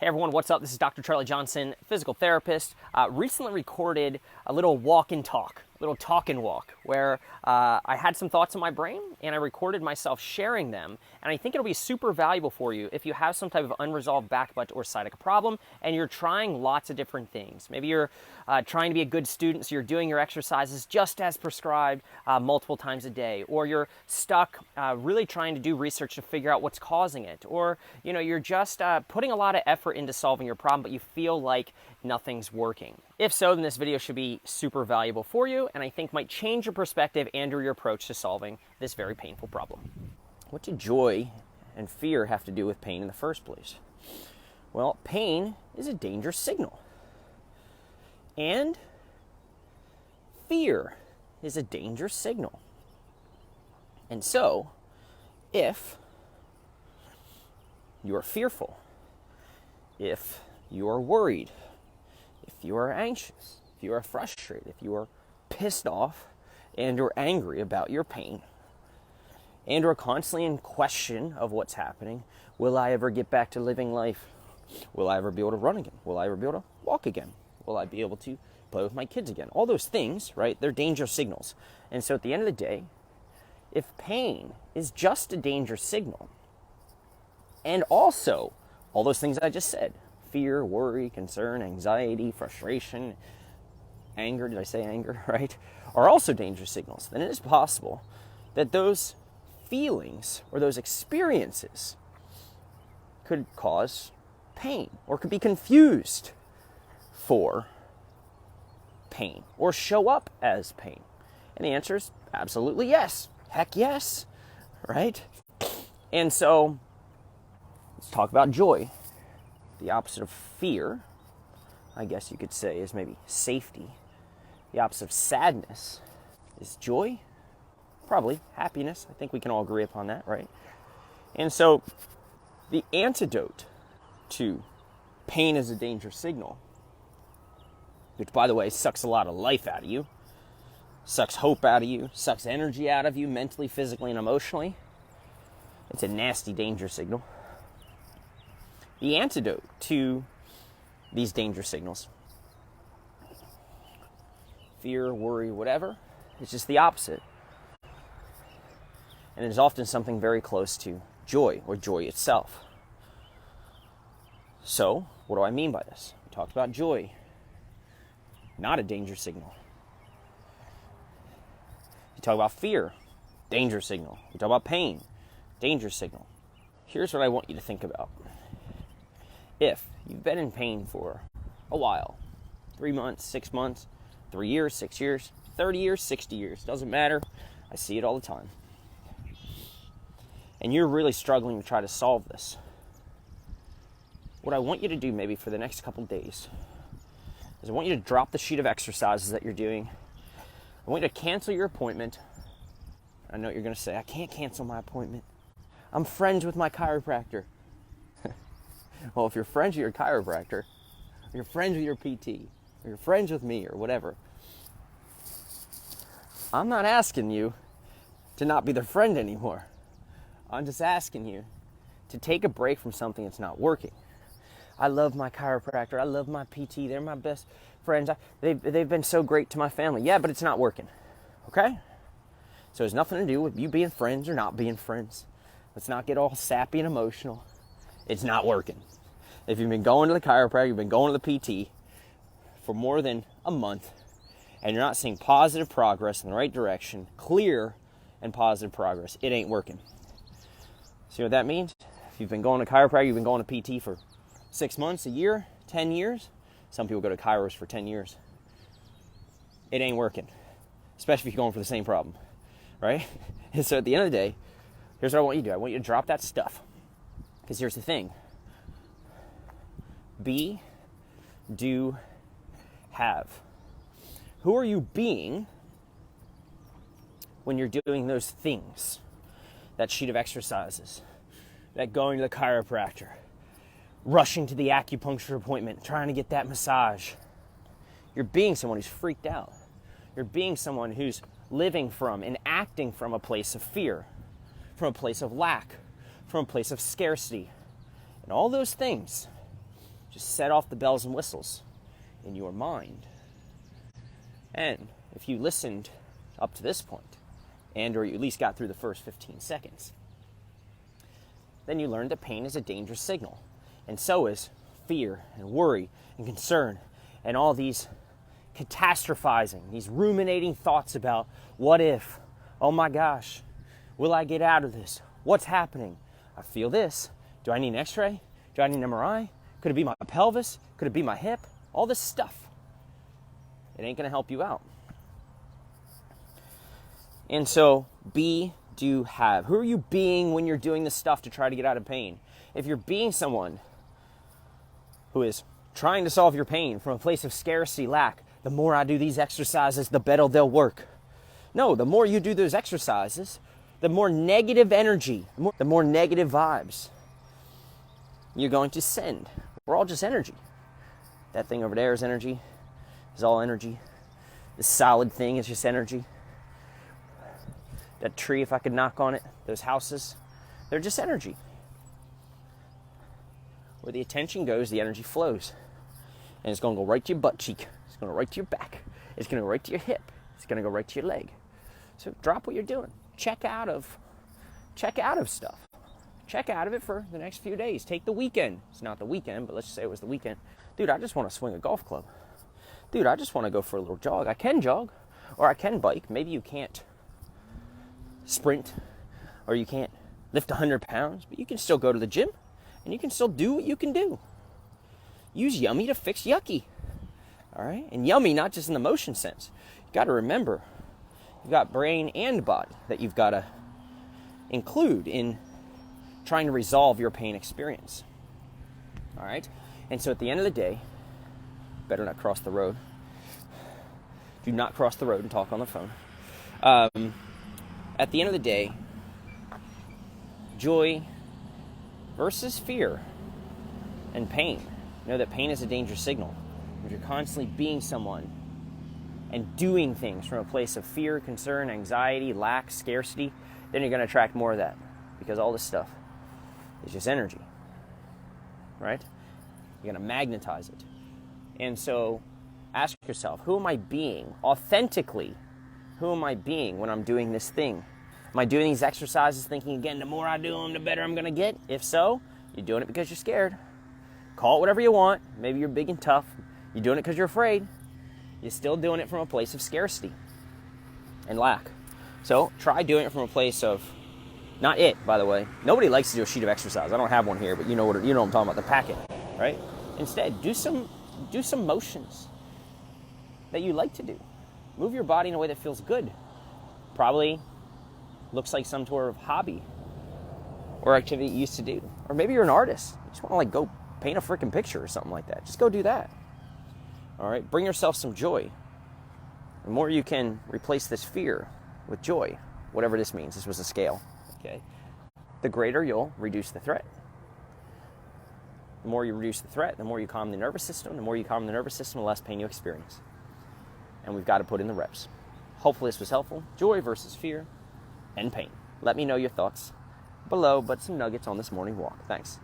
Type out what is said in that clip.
Hey everyone, what's up? This is Dr. Charlie Johnson, physical therapist. Recently recorded a little walk and talk, where I had some thoughts in my brain and I recorded myself sharing them. And I think it'll be super valuable for you if you have some type of unresolved back, butt, or sciatica problem and you're trying lots of different things. Maybe you're trying to be a good student, so you're doing your exercises just as prescribed multiple times a day, or you're stuck really trying to do research to figure out what's causing it, or you're just putting a lot of effort into solving your problem, but you feel like nothing's working. If so, then this video should be super valuable for you, and I think might change your perspective and or your approach to solving this very painful problem. What do joy and fear have to do with pain in the first place? Well, pain is a danger signal. And fear is a danger signal. And so, if you are fearful, if you are worried, if you are anxious, if you are frustrated, if you are pissed off and or angry about your pain, and are constantly in question of what's happening, will I ever get back to living life? Will I ever be able to run again? Will I ever be able to walk again? Will I be able to play with my kids again? All those things, right? They're danger signals. And so at the end of the day, if pain is just a danger signal, and also all those things I just said, fear, worry, concern, anxiety, frustration, anger, did I say anger, right? Are also danger signals. Then it is possible that those feelings or those experiences could cause pain or could be confused for pain or show up as pain. And the answer is absolutely yes. Heck yes, right? And so let's talk about joy. The opposite of fear, I guess you could say, is maybe safety. The opposite of sadness is joy. Probably happiness. I think we can all agree upon that, right? And so the antidote to pain as a danger signal, which, by the way, sucks a lot of life out of you, sucks hope out of you, sucks energy out of you mentally, physically, and emotionally. It's a nasty danger signal. The antidote to these danger signals, fear, worry, whatever, is just the opposite. And it is often something very close to joy or joy itself. So, what do I mean by this? We talked about joy, not a danger signal. You talk about fear, danger signal. You talk about pain, danger signal. Here's what I want you to think about. If you've been in pain for a while, 3 months, 6 months, 3 years, 6 years, 30 years, 60 years, doesn't matter. I see it all the time. And you're really struggling to try to solve this. What I want you to do maybe for the next couple days is I want you to drop the sheet of exercises that you're doing. I want you to cancel your appointment. I know what you're going to say, I can't cancel my appointment. I'm friends with my chiropractor. Well, if you're friends with your chiropractor, or you're friends with your PT, or you're friends with me, or whatever, I'm not asking you to not be their friend anymore. I'm just asking you to take a break from something that's not working. I love my chiropractor. I love my PT. They're my best friends. They've been so great to my family. Yeah, but it's not working. Okay? So it has nothing to do with you being friends or not being friends. Let's not get all sappy and emotional. It's not working. If you've been going to the chiropractor, you've been going to the PT for more than a month, and you're not seeing positive progress in the right direction, clear and positive progress, it ain't working. See what that means? If you've been going to chiropractor, you've been going to PT for 6 months, a year, 10 years. Some people go to chiros for 10 years. It ain't working, especially if you're going for the same problem, right? And so at the end of the day, here's what I want you to do. I want you to drop that stuff. Because here's the thing. Be, do, have. Who are you being when you're doing those things? That sheet of exercises, that going to the chiropractor, rushing to the acupuncture appointment, trying to get that massage. You're being someone who's freaked out. You're being someone who's living from and acting from a place of fear, from a place of lack, from a place of scarcity. And all those things Just set off the bells and whistles in your mind. And if you listened up to this point, or you at least got through the first 15 seconds, then you learned that pain is a dangerous signal. And so is fear and worry and concern and all these catastrophizing, these ruminating thoughts about what if, oh my gosh, will I get out of this? What's happening? I feel this. Do I need an x-ray? Do I need an MRI? Could it be my pelvis? Could it be my hip? All this stuff. It ain't going to help you out. And so, be, do, have. Who are you being when you're doing this stuff to try to get out of pain? If you're being someone who is trying to solve your pain from a place of scarcity, lack, the more I do these exercises, the better they'll work. No, the more you do those exercises, the more negative energy, the more negative vibes you're going to send. We're all just energy. That thing over there is energy. It's all energy. This solid thing is just energy. That tree, if I could knock on it, those houses, they're just energy. Where the attention goes, the energy flows. And it's going to go right to your butt cheek. It's going to go right to your back. It's going to go right to your hip. It's going to go right to your leg. So drop what you're doing. Check out of stuff. Check out of it for the next few days. Take the weekend. It's not the weekend, but let's just say it was the weekend. Dude, I just want to swing a golf club. Dude, I just want to go for a little jog. I can jog, or I can bike. Maybe you can't sprint, or you can't lift 100 pounds, but you can still go to the gym, and you can still do what you can do. Use yummy to fix yucky. All right? And yummy, not just in the motion sense. You got to remember, you've got brain and body that you've got to include in trying to resolve your pain experience. All right? And so at the end of the day, better not cross the road. Do not cross the road and talk on the phone. At the end of the day, joy versus fear and pain. Know that pain is a dangerous signal. If you're constantly being someone and doing things from a place of fear, concern, anxiety, lack, scarcity, then you're going to attract more of that, because all this stuff is just energy, right? You're going to magnetize it. And so ask yourself, who am I being authentically? Who am I being when I'm doing this thing? Am I doing these exercises thinking, again, the more I do them, the better I'm going to get? If so, you're doing it because you're scared. Call it whatever you want. Maybe you're big and tough. You're doing it because you're afraid. You're still doing it from a place of scarcity and lack. So try doing it from a place of, not it, by the way. Nobody likes to do a sheet of exercise. I don't have one here, but you know what I'm talking about, the packet, right? Instead, do some motions that you like to do. Move your body in a way that feels good. Probably looks like some sort of hobby or activity you used to do. Or maybe you're an artist. You just want to go paint a freaking picture or something like that. Just go do that. All right? Bring yourself some joy. The more you can replace this fear with joy, whatever this means, this was a scale, okay? The greater you'll reduce the threat. The more you reduce the threat, the more you calm the nervous system. The more you calm the nervous system, the less pain you experience. And we've got to put in the reps. Hopefully this was helpful. Joy versus fear and pain. Let me know your thoughts below, but some nuggets on this morning walk. Thanks.